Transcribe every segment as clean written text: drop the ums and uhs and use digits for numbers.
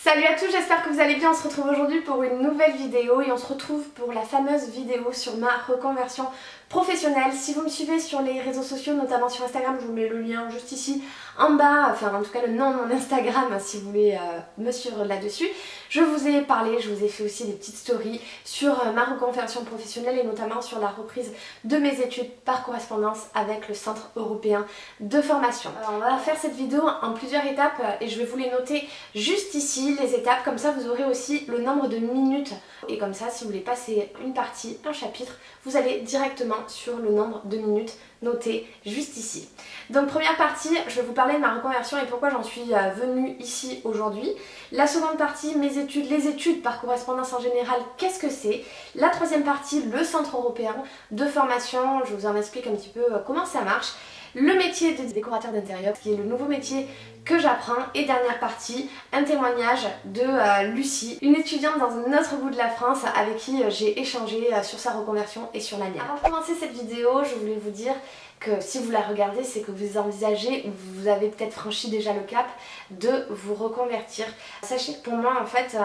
Salut à tous, j'espère que vous allez bien. On se retrouve aujourd'hui pour une nouvelle vidéo et on se retrouve pour la fameuse vidéo sur ma reconversion professionnelle. Si vous me suivez sur les réseaux sociaux, notamment sur Instagram, je vous mets le lien juste ici en bas, enfin en tout cas le nom de mon Instagram si vous voulez me suivre là-dessus. Je vous ai parlé, je vous ai fait aussi des petites stories sur ma reconversion professionnelle et notamment sur la reprise de mes études par correspondance avec le Centre européen de formation. On va faire cette vidéo en plusieurs étapes et je vais vous les noter juste ici, les étapes, comme ça vous aurez aussi le nombre de minutes et comme ça si vous voulez passer une partie, un chapitre, vous allez directement sur le nombre de minutes noté juste ici. Donc première partie, je vais vous parler de ma reconversion et pourquoi j'en suis venue ici aujourd'hui. La seconde partie, mes études, les études par correspondance en général, qu'est-ce que c'est? La troisième partie, le Centre européen de formation, je vous en explique un petit peu comment ça marche. Le métier de décorateur d'intérieur, qui est le nouveau métier que j'apprends. Et dernière partie, un témoignage de Lucie, une étudiante dans un autre bout de la France avec qui j'ai échangé sur sa reconversion et sur la mienne. Avant de commencer cette vidéo, je voulais vous dire que si vous la regardez, c'est que vous envisagez ou vous avez peut-être franchi déjà le cap de vous reconvertir. Sachez que pour moi, en fait,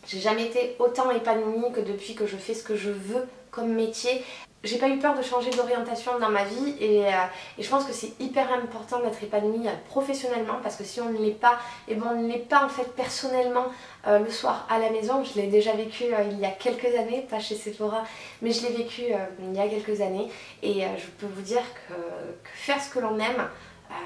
j'ai jamais été autant épanouie que depuis que je fais ce que je veux comme métier. J'ai pas eu peur de changer d'orientation dans ma vie et je pense que c'est hyper important d'être épanouie professionnellement parce que si on ne l'est pas, et bon, on ne l'est pas en fait personnellement le soir à la maison. Je l'ai déjà vécu il y a quelques années, pas chez Sephora, mais je l'ai vécu il y a quelques années et je peux vous dire que faire ce que l'on aime,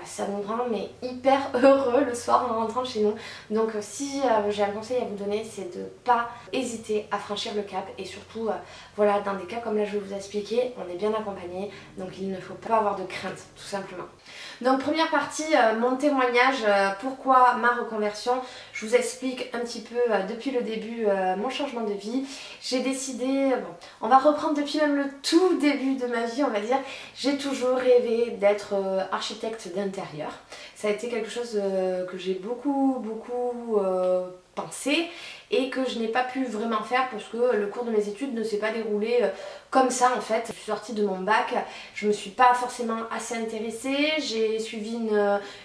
ça nous rend mais hyper heureux le soir en rentrant chez nous. Donc si j'ai un conseil à vous donner, c'est de ne pas hésiter à franchir le cap et surtout voilà, dans des cas comme là je vais vous expliquer, on est bien accompagné, donc il ne faut pas avoir de crainte tout simplement. Donc première partie, mon témoignage, pourquoi ma reconversion. Je vous explique un petit peu depuis le début mon changement de vie. J'ai décidé, bon, on va reprendre depuis même le tout début de ma vie on va dire, j'ai toujours rêvé d'être architecte d'intérieur. Ça a été quelque chose que j'ai beaucoup pensé et que je n'ai pas pu vraiment faire parce que le cours de mes études ne s'est pas déroulé comme ça en fait. Je suis sortie de mon bac, je me suis pas forcément assez intéressée, j'ai suivi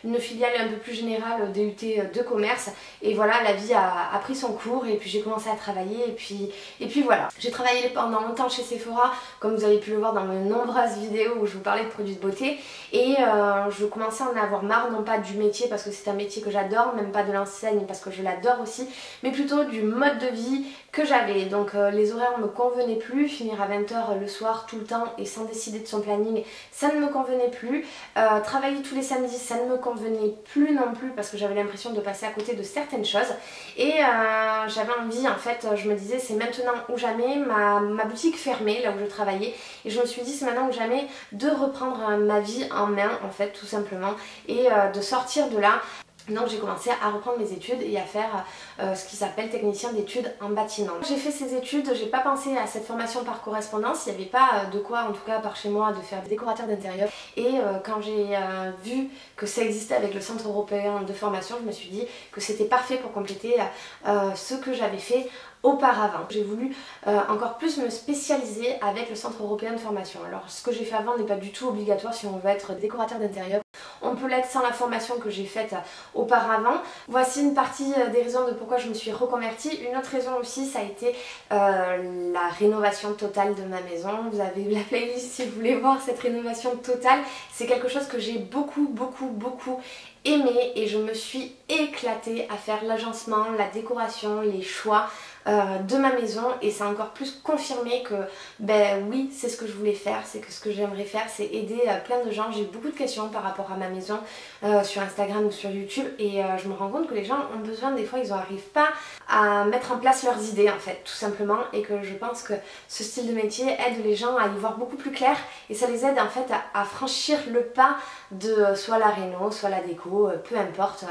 une filiale un peu plus générale DUT de commerce et voilà, la vie a pris son cours et puis j'ai commencé à travailler et puis voilà. J'ai travaillé pendant longtemps chez Sephora, comme vous avez pu le voir dans mes nombreuses vidéos où je vous parlais de produits de beauté et je commençais à en avoir marre, non pas du métier parce que c'est un métier que j'adore, même pas de l'enseigne parce que je l'adore aussi, mais plutôt du mode de vie que j'avais. Donc les horaires me convenaient plus, finir à 20h le soir tout le temps et sans décider de son planning, ça ne me convenait plus. Travailler tous les samedis, ça ne me convenait plus non plus parce que j'avais l'impression de passer à côté de certaines choses et j'avais envie en fait, je me disais c'est maintenant ou jamais. Ma boutique fermait là où je travaillais et je me suis dit c'est maintenant ou jamais de reprendre ma vie en main en fait tout simplement et de sortir de là. Donc j'ai commencé à reprendre mes études et à faire ce qui s'appelle technicien d'études en bâtiment. J'ai fait ces études, j'ai pas pensé à cette formation par correspondance, il n'y avait pas de quoi en tout cas par chez moi de faire décorateur d'intérieur. Et quand j'ai vu que ça existait avec le Centre européen de formation, je me suis dit que c'était parfait pour compléter ce que j'avais fait auparavant. J'ai voulu encore plus me spécialiser avec le Centre européen de formation. Alors ce que j'ai fait avant n'est pas du tout obligatoire si on veut être décorateur d'intérieur. On peut l'être sans la formation que j'ai faite auparavant. Voici une partie des raisons de pourquoi je me suis reconvertie. Une autre raison aussi, ça a été la rénovation totale de ma maison. Vous avez la playlist si vous voulez voir cette rénovation totale. C'est quelque chose que j'ai beaucoup aimé et je me suis éclatée à faire l'agencement, la décoration, les choix de ma maison et ça a encore plus confirmé que ben oui, c'est ce que je voulais faire, c'est que ce que j'aimerais faire, c'est aider plein de gens. J'ai eu beaucoup de questions par rapport à ma maison sur Instagram ou sur YouTube et je me rends compte que les gens ont besoin, des fois ils n'arrivent pas à mettre en place leurs idées en fait tout simplement et que je pense que ce style de métier aide les gens à y voir beaucoup plus clair et ça les aide en fait à franchir le pas de soit la réno, soit la déco, peu importe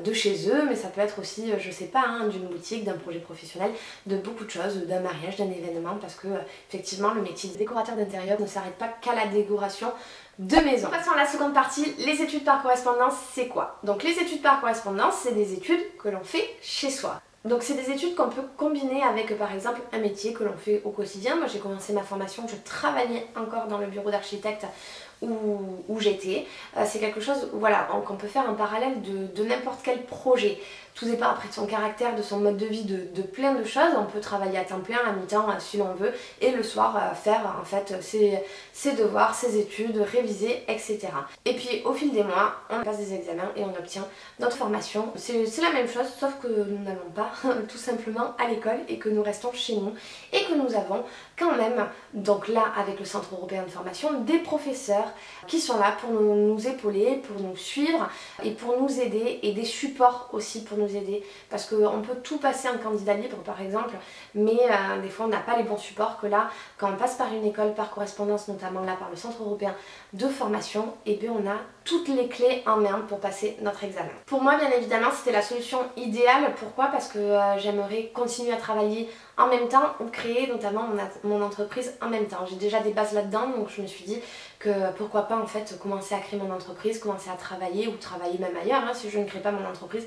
de chez eux, mais ça peut être aussi je sais pas hein, d'une boutique, d'un projet professionnel, de beaucoup de choses, d'un mariage, d'un événement parce que effectivement le métier de décorateur d'intérieur ne s'arrête pas qu'à la décoration de maison. Passons à la seconde partie, les études par correspondance, c'est quoi? Donc les études par correspondance, c'est des études que l'on fait chez soi. Donc c'est des études qu'on peut combiner avec par exemple un métier que l'on fait au quotidien. Moi j'ai commencé ma formation, je travaillais encore dans le bureau d'architecte où j'étais. C'est quelque chose voilà, qu'on peut faire en parallèle de n'importe quel projet. Tout dépend après de son caractère, de son mode de vie, de plein de choses. On peut travailler à temps plein, à mi-temps, si l'on veut, et le soir faire en fait ses devoirs, ses études, réviser, etc. Et puis au fil des mois, on passe des examens et on obtient notre formation. C'est la même chose, sauf que nous n'allons pas tout simplement à l'école et que nous restons chez nous et que nous avons quand même, donc là avec le Centre européen de formation, des professeurs qui sont là pour nous épauler, pour nous suivre et pour nous aider, et des supports aussi pour nous aider, parce qu'on peut tout passer en candidat libre par exemple, mais des fois on n'a pas les bons supports, que là quand on passe par une école par correspondance, notamment là par le Centre européen de formation, et bien on a toutes les clés en main pour passer notre examen. Pour moi bien évidemment c'était la solution idéale. Pourquoi? Parce que j'aimerais continuer à travailler en même temps ou créer notamment mon entreprise en même temps. J'ai déjà des bases là-dedans, donc je me suis dit que pourquoi pas en fait commencer à créer mon entreprise, commencer à travailler ou travailler même ailleurs si je ne crée pas mon entreprise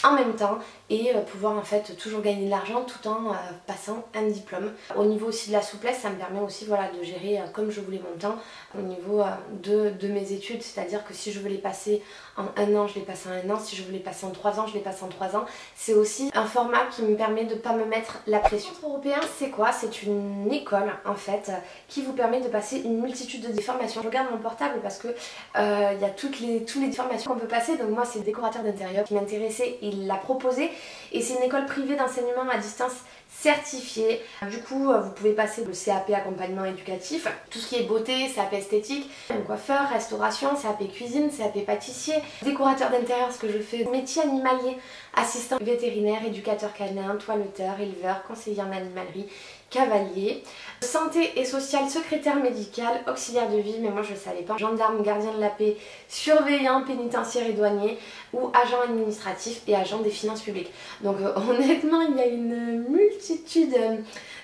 en même temps, et pouvoir en fait toujours gagner de l'argent tout en passant un diplôme. Au niveau aussi de la souplesse, ça me permet aussi voilà, de gérer comme je voulais mon temps au niveau de mes études, c'est-à-dire que si je veux les passer en 1 an, je les passe en 1 an, si je veux les passer en 3 ans, je les passe en 3 ans. C'est aussi un format qui me permet de ne pas me mettre la pression. Le Centre européen, c'est quoi? C'est une école en fait qui vous permet de passer une multitude de formations. Je regarde mon portable parce que il y a toutes les formations qu'on peut passer. Donc moi c'est décorateur d'intérieur qui m'intéressait, il l'a proposé, et c'est une école privée d'enseignement à distance certifiée. Du coup vous pouvez passer le CAP accompagnement éducatif, tout ce qui est beauté, CAP esthétique, coiffeur, restauration, CAP cuisine, CAP pâtissier, décorateur d'intérieur, ce que je fais, métier animalier, assistant vétérinaire, éducateur canin, toiletteur, éleveur, conseiller en animalerie, cavalier, santé et sociale, secrétaire médical, auxiliaire de vie, mais moi je ne savais pas, gendarme, gardien de la paix, surveillant, pénitentiaire et douanier, ou agent administratif et agent des finances publiques. Donc honnêtement il y a une multitude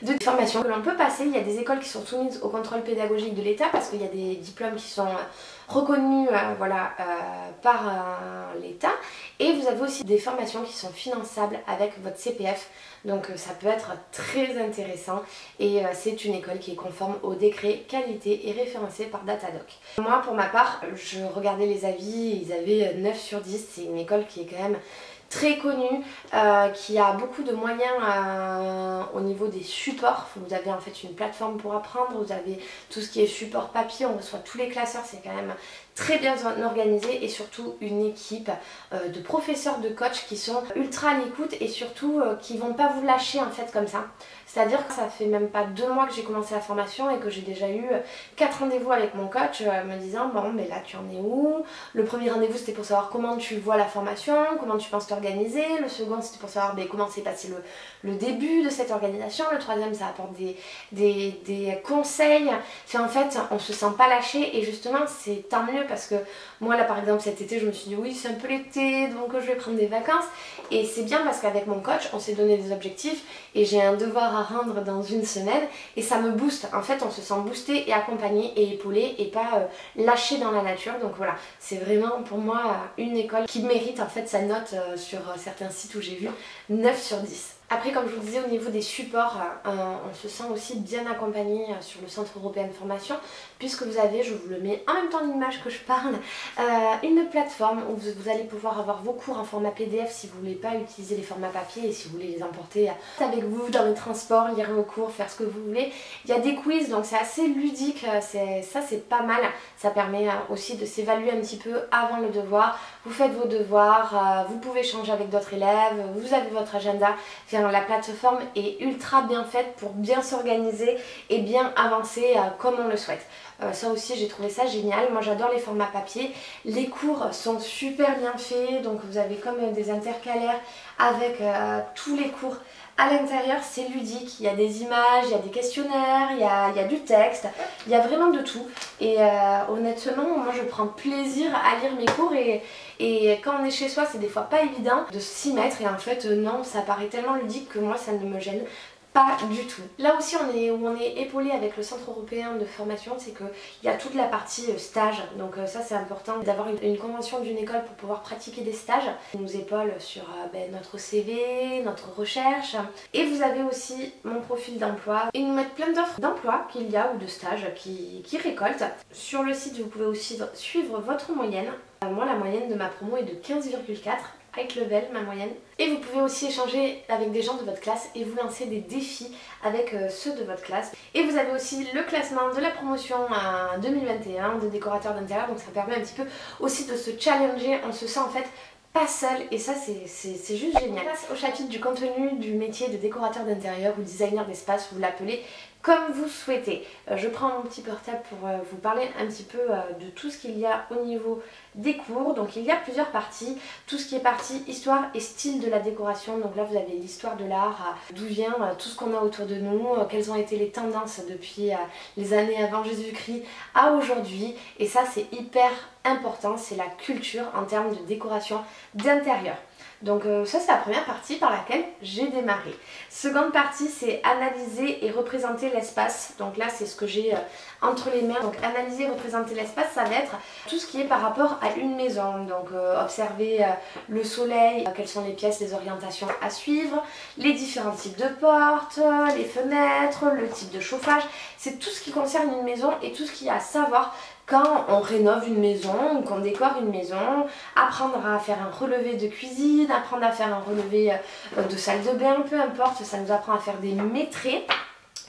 de formations que l'on peut passer. Il y a des écoles qui sont soumises au contrôle pédagogique de l'État parce qu'il y a des diplômes qui sont reconnus par l'État, et vous avez aussi des formations qui sont finançables avec votre CPF, donc ça peut être très intéressant, et c'est une école qui est conforme au décret qualité et référencée par Datadoc. Moi pour ma part, je regardais les avis, ils avaient 9 sur 10, c'est une école qui est quand même très connue, qui a beaucoup de moyens au niveau des supports. Vous avez en fait une plateforme pour apprendre, vous avez tout ce qui est support papier, on reçoit tous les classeurs, c'est quand même très bien organisé, et surtout une équipe de professeurs, de coachs qui sont ultra à l'écoute, et surtout qui vont pas vous lâcher en fait comme ça. C'est-à-dire que ça fait même pas 2 mois que j'ai commencé la formation et que j'ai déjà eu 4 rendez-vous avec mon coach me disant bon mais là tu en es où? Le premier rendez-vous c'était pour savoir comment tu vois la formation, comment tu penses t'organiser. Le second c'était pour savoir comment s'est passé le début de cette organisation. Le troisième ça apporte des conseils. Enfin, en fait on se sent pas lâché, et justement c'est tant mieux, parce que moi là par exemple cet été je me suis dit oui c'est un peu l'été donc je vais prendre des vacances, et c'est bien parce qu'avec mon coach on s'est donné des objectifs et j'ai un devoir à rendre dans 1 semaine, et ça me booste. En fait on se sent boosté et accompagné et épaulé, et pas lâché dans la nature. Donc voilà, c'est vraiment pour moi une école qui mérite en fait sa note sur certains sites où j'ai vu 9 sur 10. Après, comme je vous disais, au niveau des supports, on se sent aussi bien accompagné sur le Centre européen de formation, puisque vous avez, je vous le mets en même temps de l'image que je parle, une plateforme où vous allez pouvoir avoir vos cours en format PDF si vous ne voulez pas utiliser les formats papier, et si vous voulez les emporter avec vous dans les transports, lire vos cours, faire ce que vous voulez. Il y a des quiz, donc c'est assez ludique, ça c'est pas mal. Ça permet aussi de s'évaluer un petit peu avant le devoir. Vous faites vos devoirs, vous pouvez échanger avec d'autres élèves, vous avez votre agenda. La plateforme est ultra bien faite pour bien s'organiser et bien avancer comme on le souhaite. Ça aussi j'ai trouvé ça génial. Moi j'adore les formats papier. Les cours sont super bien faits, donc vous avez comme des intercalaires avec tous les cours. À l'intérieur c'est ludique, il y a des images, il y a des questionnaires, il y a du texte, il y a vraiment de tout. Et honnêtement moi je prends plaisir à lire mes cours, et quand on est chez soi c'est des fois pas évident de s'y mettre, et en fait non, ça paraît tellement ludique que moi ça ne me gêne pas du tout. Là aussi où on est épaulé avec le Centre européen de formation, c'est qu'il y a toute la partie stage, donc ça c'est important d'avoir une convention d'une école pour pouvoir pratiquer des stages. On nous épaule sur notre CV, notre recherche, et vous avez aussi mon profil d'emploi. Ils nous mettent plein d'offres d'emploi qu'il y a, ou de stages qui récoltent. Sur le site vous pouvez aussi suivre votre moyenne. Moi la moyenne de ma promo est de 15,4. high level, ma moyenne. Et vous pouvez aussi échanger avec des gens de votre classe et vous lancer des défis avec ceux de votre classe. Et vous avez aussi le classement de la promotion 2021 de décorateur d'intérieur, donc ça permet un petit peu aussi de se challenger. On se sent en fait pas seul et ça c'est juste génial. On passe au chapitre du contenu du métier de décorateur d'intérieur ou designer d'espace, vous l'appelez comme vous souhaitez. Je prends mon petit portable pour vous parler un petit peu de tout ce qu'il y a au niveau des cours. Donc il y a plusieurs parties, tout ce qui est partie histoire et style de la décoration. Donc là vous avez l'histoire de l'art, d'où vient tout ce qu'on a autour de nous, quelles ont été les tendances depuis les années avant Jésus-Christ à aujourd'hui. Et ça c'est hyper important, c'est la culture en termes de décoration d'intérieur. Donc ça c'est la première partie par laquelle j'ai démarré. Seconde partie c'est analyser et représenter l'espace. Donc là c'est ce que j'ai entre les mains. Donc analyser et représenter l'espace, ça va être tout ce qui est par rapport à une maison. Donc observer le soleil, quelles sont les pièces, les orientations à suivre, les différents types de portes, les fenêtres, le type de chauffage. C'est tout ce qui concerne une maison et tout ce qu'il y a à savoir quand on rénove une maison ou qu'on décore une maison, apprendre à faire un relevé de cuisine, apprendre à faire un relevé de salle de bain, peu importe, ça nous apprend à faire des métrés,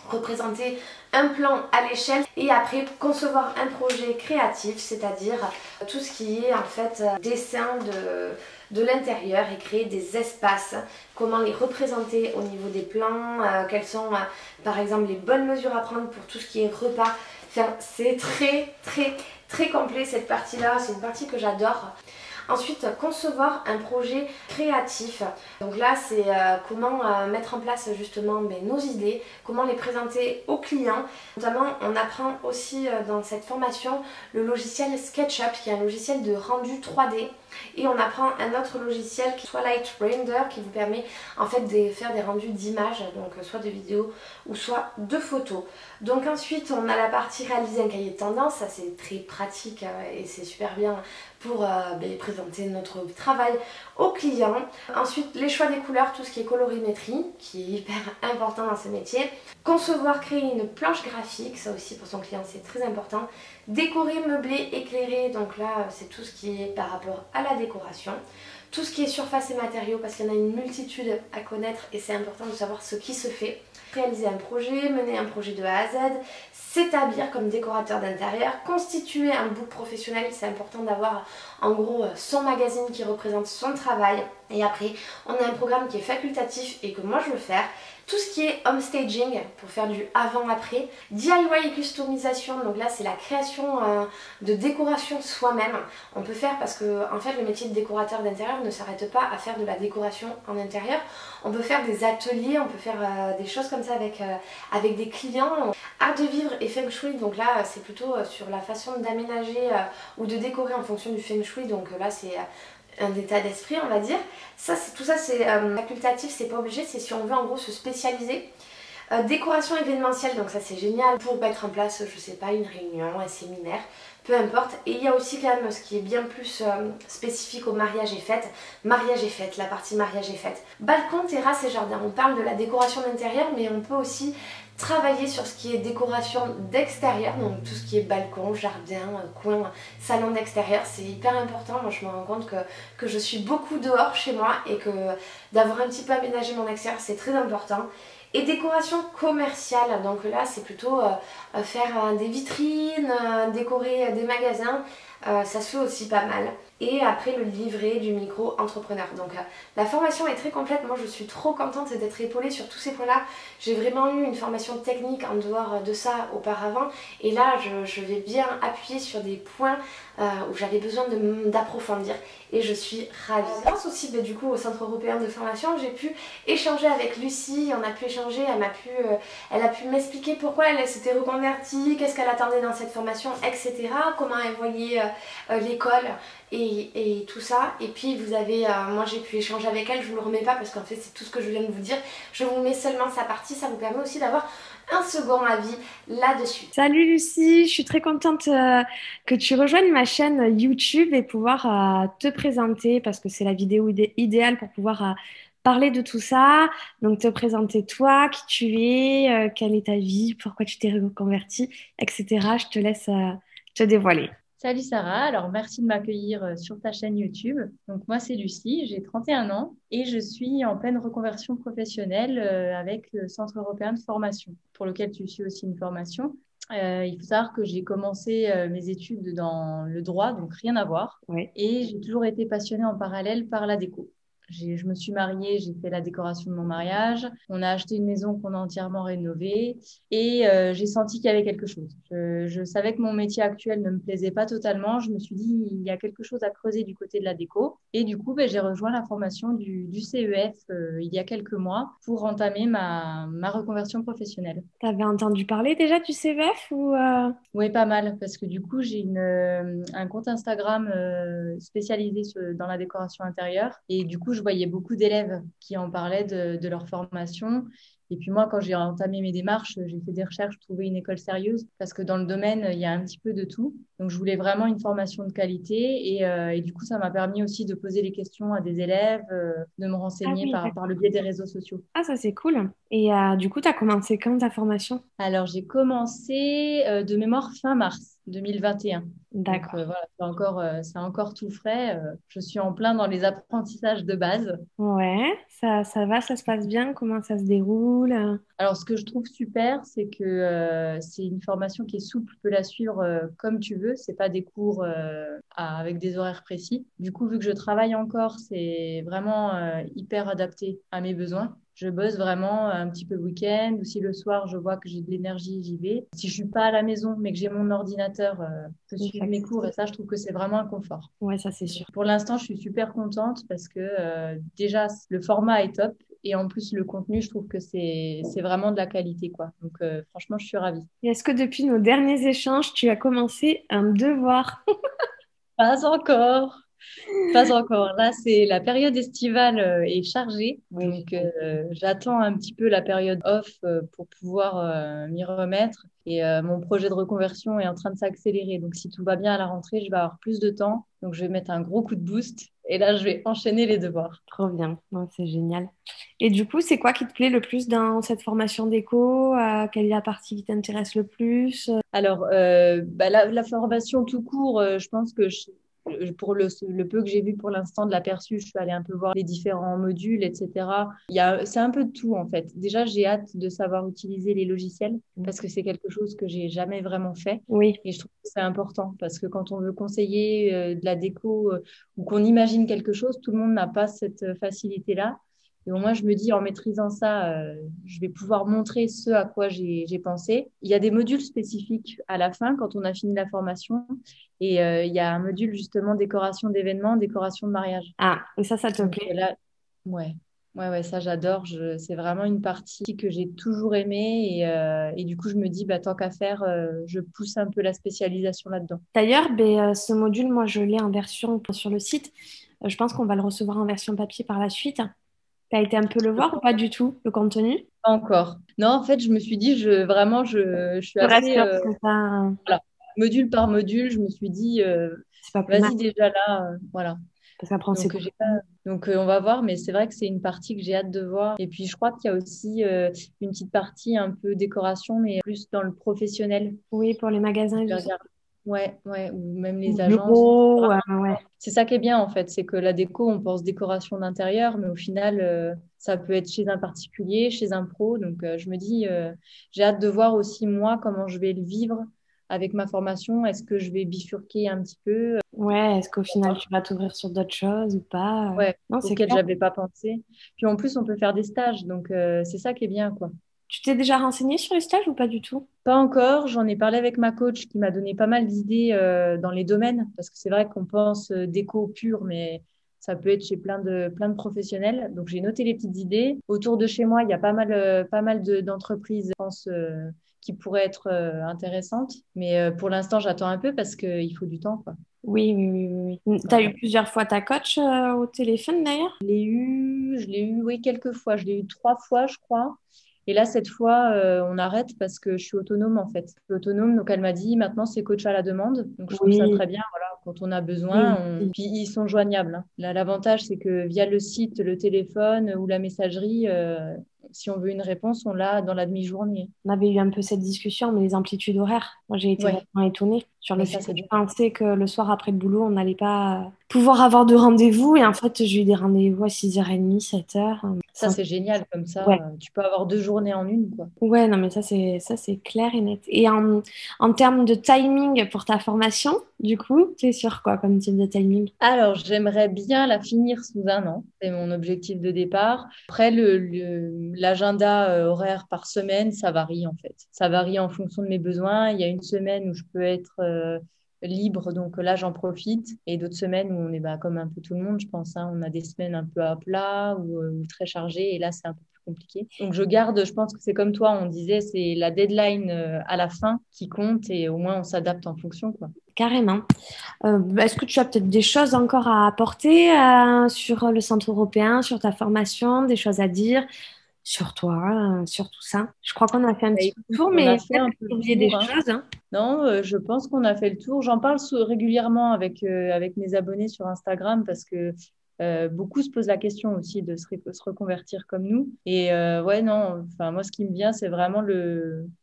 représenter un plan à l'échelle et après concevoir un projet créatif, c'est-à-dire tout ce qui est en fait dessin de l'intérieur et créer des espaces, comment les représenter au niveau des plans, quelles sont par exemple les bonnes mesures à prendre pour tout ce qui est repas. Enfin, c'est très complet cette partie-là, c'est une partie que j'adore. Ensuite, concevoir un projet créatif. Donc là, c'est comment mettre en place justement nos idées, comment les présenter aux clients. Notamment, on apprend aussi dans cette formation le logiciel SketchUp, qui est un logiciel de rendu 3D. Et on apprend un autre logiciel qui est Twilight Render, qui vous permet en fait de faire des rendus d'images, donc soit de vidéos ou soit de photos. Donc ensuite, on a la partie réaliser un cahier de tendance, ça c'est très pratique et c'est super bien pour présenter notre travail aux clients. Ensuite, les choix des couleurs, tout ce qui est colorimétrie, qui est hyper important dans ce métier. Concevoir, créer une planche graphique, ça aussi pour son client c'est très important. Décorer, meubler, éclairer, donc là c'est tout ce qui est par rapport à la décoration. Tout ce qui est surface et matériaux, parce qu'il y en a une multitude à connaître et c'est important de savoir ce qui se fait. Réaliser un projet, mener un projet de A à Z, s'établir comme décorateur d'intérieur, constituer un book professionnel, c'est important d'avoir en gros son magazine qui représente son travail. Et après, on a un programme qui est facultatif et que moi je veux faire. Tout ce qui est home staging pour faire du avant-après, DIY et customisation, donc là c'est la création de décoration soi-même. On peut faire parce que en fait le métier de décorateur d'intérieur ne s'arrête pas à faire de la décoration en intérieur. On peut faire des ateliers, on peut faire des choses comme ça avec des clients. Art de vivre et Feng Shui, donc là c'est plutôt sur la façon d'aménager ou de décorer en fonction du Feng Shui, donc là c'est un état d'esprit on va dire. Tout ça c'est facultatif, c'est pas obligé, c'est si on veut en gros se spécialiser. Décoration événementielle, donc ça c'est génial pour mettre en place, je sais pas, une réunion, un séminaire, peu importe. Et il y a aussi quand même ce qui est bien plus spécifique au mariage et fête. Mariage et fête, la partie mariage et fête. Balcon, terrasse et jardin, on parle de la décoration d'intérieur mais on peut aussi travailler sur ce qui est décoration d'extérieur, donc tout ce qui est balcon, jardin, coin, salon d'extérieur, c'est hyper important. Moi je me rends compte que je suis beaucoup dehors chez moi et que d'avoir un petit peu aménagé mon extérieur c'est très important. Et décoration commerciale, donc là c'est plutôt faire des vitrines, décorer des magasins, ça se fait aussi pas mal. Et après le livret du micro-entrepreneur. Donc la formation est très complète, moi je suis trop contente d'être épaulée sur tous ces points-là. J'ai vraiment eu une formation technique en dehors de ça auparavant. Et là je vais bien appuyer sur des points où j'avais besoin d'approfondir. Et je suis ravie. Grâce aussi du coup au Centre Européen de Formation, j'ai pu échanger avec Lucie, on a pu échanger, elle a pu m'expliquer pourquoi elle s'était reconvertie, qu'est-ce qu'elle attendait dans cette formation, etc. Comment elle voyait l'école et tout ça. Et puis vous avez, moi j'ai pu échanger avec elle, je vous le remets pas parce qu'en fait c'est tout ce que je viens de vous dire. Je vous mets seulement sa partie, ça vous permet aussi d'avoir un second avis là-dessus. Salut Lucie, je suis très contente que tu rejoignes ma chaîne YouTube et pouvoir te présenter parce que c'est la vidéo idéale pour pouvoir parler de tout ça. Donc te présenter toi, qui tu es, quelle est ta vie, pourquoi tu t'es reconvertie, etc. Je te laisse te dévoiler. Salut Sarah, alors merci de m'accueillir sur ta chaîne YouTube. Donc moi c'est Lucie, j'ai 31 ans et je suis en pleine reconversion professionnelle avec le Centre européen de formation pour lequel tu suis aussi une formation. Il faut savoir que j'ai commencé mes études dans le droit, donc rien à voir, Ouais. et j'ai toujours été passionnée en parallèle par la déco. Je me suis mariée, j'ai fait la décoration de mon mariage. On a acheté une maison qu'on a entièrement rénovée et j'ai senti qu'il y avait quelque chose. Je savais que mon métier actuel ne me plaisait pas totalement. Je me suis dit, il y a quelque chose à creuser du côté de la déco. Et du coup, ben, j'ai rejoint la formation du CEF il y a quelques mois pour entamer ma reconversion professionnelle. T'avais entendu parler déjà du CVF ou Oui, pas mal, parce que du coup, j'ai un compte Instagram spécialisé dans la décoration intérieure. Et du coup, je voyais beaucoup d'élèves qui en parlaient de leur formation. Et puis moi, quand j'ai entamé mes démarches, j'ai fait des recherches, trouvé une école sérieuse, parce que dans le domaine, il y a un petit peu de tout. Donc, je voulais vraiment une formation de qualité. Et du coup, ça m'a permis aussi de poser les questions à des élèves, de me Ah renseigner oui, par le d'accord. biais des réseaux sociaux. Ah, ça c'est cool. Et du coup, t'as commencé quand ta formation? Alors, j'ai commencé de mémoire fin mars 2021. Donc, D'accord. voilà, c'est encore tout frais. Je suis en plein dans les apprentissages de base. Ouais, ça va, ça se passe bien, comment ça se déroule? Alors, ce que je trouve super, c'est que c'est une formation qui est souple, tu peux la suivre comme tu veux. C'est pas des cours avec des horaires précis. Du coup, vu que je travaille encore, c'est vraiment hyper adapté à mes besoins. Je bosse vraiment un petit peu le week-end ou si le soir je vois que j'ai de l'énergie, j'y vais. Si je suis pas à la maison mais que j'ai mon ordinateur, je peux Oui, c'est suivre mes cours et accessible. ça, je trouve que c'est vraiment un confort. Ouais, ça c'est Donc, sûr. pour l'instant, je suis super contente parce que déjà, le format est top et en plus, le contenu, je trouve que c'est vraiment de la qualité, quoi. Donc, franchement, je suis ravie. Et est-ce que depuis nos derniers échanges, tu as commencé un devoir? Pas encore, pas encore. Là, c'est la période estivale est chargée, Oui, donc j'imagine. j'attends un petit peu la période off pour pouvoir m'y remettre. Et mon projet de reconversion est en train de s'accélérer. Donc, si tout va bien à la rentrée, je vais avoir plus de temps. Donc, je vais mettre un gros coup de boost. Et là, je vais enchaîner les devoirs. Trop bien. Ouais, c'est génial. Et du coup, c'est quoi qui te plaît le plus dans cette formation d'éco? Quelle est la partie qui t'intéresse le plus? Alors, bah, la formation tout court, je pense que pour le peu que j'ai vu pour l'instant de l'aperçu, je suis allée un peu voir les différents modules, etc. C'est un peu de tout en fait. Déjà, j'ai hâte de savoir utiliser les logiciels parce que c'est quelque chose que j'ai jamais vraiment fait. Oui, Et je trouve que c'est important parce que quand on veut conseiller de la déco ou qu'on imagine quelque chose, tout le monde n'a pas cette facilité-là. Et au moins, je me dis, en maîtrisant ça, je vais pouvoir montrer ce à quoi j'ai pensé. Il y a des modules spécifiques à la fin quand on a fini la formation. Et il y a un module justement décoration d'événements, décoration de mariage. ah, et ça te Donc plaît? là, ouais, ouais, ça j'adore. C'est vraiment une partie que j'ai toujours aimée. Et du coup, je me dis, bah, tant qu'à faire, je pousse un peu la spécialisation là-dedans. D'ailleurs, ben, ce module, moi, je l'ai en version sur le site. Je pense qu'on va le recevoir en version papier par la suite. T'as été un peu le voir ou pas du tout, le contenu? Pas encore. Non, en fait, je me suis dit, je suis Je te assez, rassure, c'est pas, voilà, module par module, je me suis dit, c'est pas plus mal. vas-y déjà là, voilà. Parce qu'après, on sait Donc, pas. j'ai pas... Donc on va voir, mais c'est vrai que c'est une partie que j'ai hâte de voir. Et puis, je crois qu'il y a aussi une petite partie un peu décoration, mais plus dans le professionnel. Oui, pour les magasins et Je tout vais ça. regarder. Ouais, ouais, ou même Au les agences. bureau, ouais. C'est ça qui est bien, en fait, c'est que la déco, on pense décoration d'intérieur, mais au final, ça peut être chez un particulier, chez un pro. Donc, je me dis, j'ai hâte de voir aussi, moi, comment je vais le vivre avec ma formation. Est-ce que je vais bifurquer un petit peu? Ouais, est-ce qu'au final, tu vas t'ouvrir sur d'autres choses ou pas? Ouais, Non, c'est auquel clair. j'avais pas pensé. Puis en plus, on peut faire des stages, donc c'est ça qui est bien, quoi. Tu t'es déjà renseigné sur les stages ou pas du tout? Pas encore, j'en ai parlé avec ma coach qui m'a donné pas mal d'idées dans les domaines, parce que c'est vrai qu'on pense déco pure, mais ça peut être chez plein de professionnels. Donc j'ai noté les petites idées. Autour de chez moi, il y a pas mal d'entreprises, je pense, qui pourraient être intéressantes. Mais pour l'instant, j'attends un peu parce qu'il faut du temps, quoi. Oui, oui, oui, oui, oui. T'as eu Voilà. plusieurs fois ta coach au téléphone d'ailleurs? Je l'ai eu, oui, quelques fois. Je l'ai eu 3 fois, je crois. Et là, cette fois, on arrête parce que je suis autonome, en fait. Je suis autonome, donc elle m'a dit, maintenant, c'est coach à la demande. Donc, je trouve ça Oui, très bien. Voilà, quand on a oui, besoin, oui. puis ils sont joignables, hein. Là, l'avantage, c'est que via le site, le téléphone ou la messagerie, si on veut une réponse, on l'a dans la demi-journée. On avait eu un peu cette discussion, mais les amplitudes horaires. Moi, j'ai été Ouais, vraiment étonnée sur le mais fait ça, que c'est je bien. pensais que le soir après le boulot, on n'allait pas pouvoir avoir de rendez-vous. Et en fait, j'ai eu des rendez-vous à 6h30, 7h. Ça, c'est génial. Comme ça, Ouais. tu peux avoir 2 journées en une, quoi. Ouais, non, mais ça c'est clair et net. Et en termes de timing pour ta formation, du coup, tu es sur quoi comme type de timing? Alors, j'aimerais bien la finir sous un an. C'est mon objectif de départ. Après, l'agenda horaire par semaine, ça varie en fait. Ça varie en fonction de mes besoins. Il y a une semaine où je peux être libre, donc là, j'en profite. Et d'autres semaines où on est comme un peu tout le monde, je pense, hein. On a des semaines un peu à plat ou très chargées. Et là, c'est un peu plus compliqué. Donc, je pense que c'est comme toi, on disait, c'est la deadline à la fin qui compte et au moins on s'adapte en fonction, quoi. Carrément. Est-ce que tu as peut-être des choses encore à apporter sur le centre européen, sur ta formation, des choses à dire sur toi, sur tout ça? Je crois qu'on a fait un Bah, petit peu le écoute, tour, on mais a fait peut-être un que peu j'ai le oublié des tour, hein. choses, hein. Non, je pense qu'on a fait le tour. J'en parle régulièrement avec mes abonnés sur Instagram parce que beaucoup se posent la question aussi de se reconvertir comme nous. Et ouais, non, enfin, moi, ce qui me vient, c'est vraiment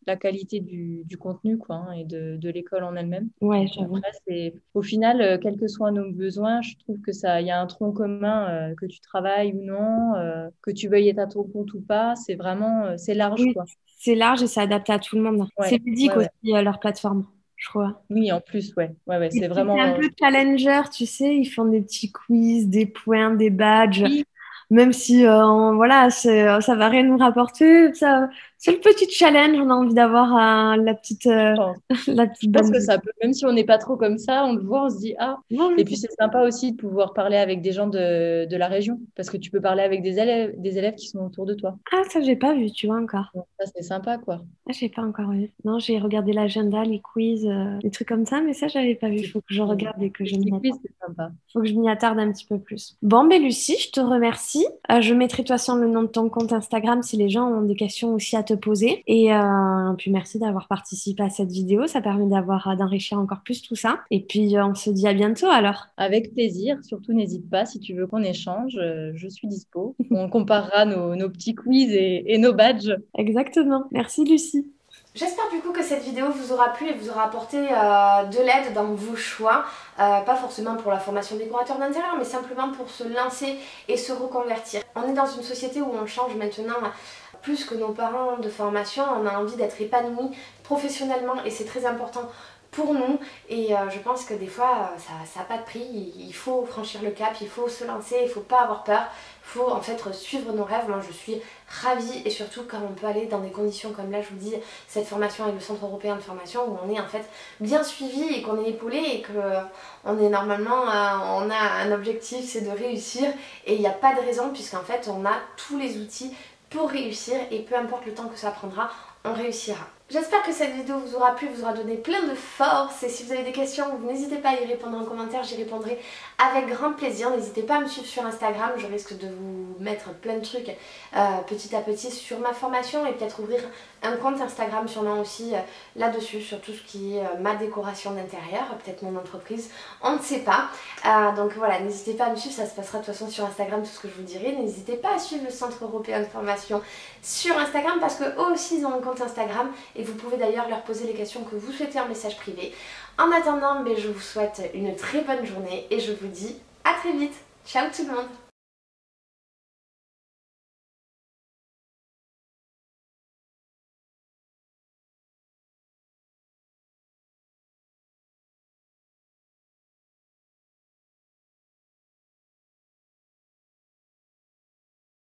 la qualité du contenu, quoi, hein, et de l'école en elle-même. Ouais, Donc j'avoue. après, au final, quels que soient nos besoins, je trouve que il y a un tronc commun, que tu travailles ou non, que tu veuilles être à ton compte ou pas, c'est vraiment, c'est large, Oui, quoi. c'est large et c'est adapté à tout le monde. Ouais, C'est ludique ouais, aussi, ouais. leur plateforme, je crois. Oui, en plus, ouais, ouais, ouais, Et c'est puis, c'est un vraiment. peu challenger, tu sais, ils font des petits quiz, des points, des badges. Oui, Même si voilà, ça va rien nous rapporter, ça, c'est le petit challenge. On a envie d'avoir je pense. la Je petite pense bonne. que ça peut, même si on n'est pas trop comme ça, on le voit, on se dit, ah. Non, Et puis c'est sympa aussi de pouvoir parler avec des gens de la région, parce que tu peux parler avec des élèves qui sont autour de toi. ah, ça j'ai pas vu, tu vois encore. Donc ça, c'est sympa, quoi. Ah, j'ai pas encore vu. Non, j'ai regardé l'agenda, les quiz, les trucs comme ça, mais ça j'avais pas vu. Il C'est faut que je oui. regarde et que Les je m'y petits attarde. quiz, c'est sympa. Faut que je m'y attarde un petit peu plus. Bon, ben Lucie, je te remercie. Je mettrai de toute façon le nom de ton compte Instagram si les gens ont des questions aussi à te poser. Et puis merci d'avoir participé à cette vidéo. Ça permet d'enrichir encore plus tout ça. Et puis on se dit à bientôt alors. Avec plaisir, surtout n'hésite pas si tu veux qu'on échange, je suis dispo. On comparera nos petits quiz et nos badges. Exactement. Merci Lucie. J'espère du coup que cette vidéo vous aura plu et vous aura apporté de l'aide dans vos choix, pas forcément pour la formation décorateur d'intérieur, mais simplement pour se lancer et se reconvertir. On est dans une société où on change maintenant plus que nos parents de formation, on a envie d'être épanoui professionnellement et c'est très important pour nous et je pense que des fois ça n'a pas de prix, il faut franchir le cap, il faut se lancer, il ne faut pas avoir peur, il faut en fait suivre nos rêves. Moi je suis ravie et surtout quand on peut aller dans des conditions comme là je vous dis cette formation avec le Centre européen de formation où on est en fait bien suivi et qu'on est épaulé et qu'on est normalement, on a un objectif, c'est de réussir et il n'y a pas de raison puisqu'en fait on a tous les outils pour réussir et peu importe le temps que ça prendra, on réussira. J'espère que cette vidéo vous aura plu, vous aura donné plein de force et si vous avez des questions, n'hésitez pas à y répondre en commentaire, j'y répondrai avec grand plaisir. N'hésitez pas à me suivre sur Instagram, je risque de vous mettre plein de trucs petit à petit sur ma formation et peut-être ouvrir un compte Instagram sûrement aussi là-dessus, sur tout ce qui est ma décoration d'intérieur, peut-être mon entreprise, on ne sait pas. Donc voilà, n'hésitez pas à me suivre, ça se passera de toute façon sur Instagram, tout ce que je vous dirai. N'hésitez pas à suivre le Centre européen de formation sur Instagram parce qu'eux aussi ils ont un compte Instagram et vous pouvez d'ailleurs leur poser les questions que vous souhaitez en message privé. En attendant, je vous souhaite une très bonne journée et je vous dis à très vite. Ciao tout le monde!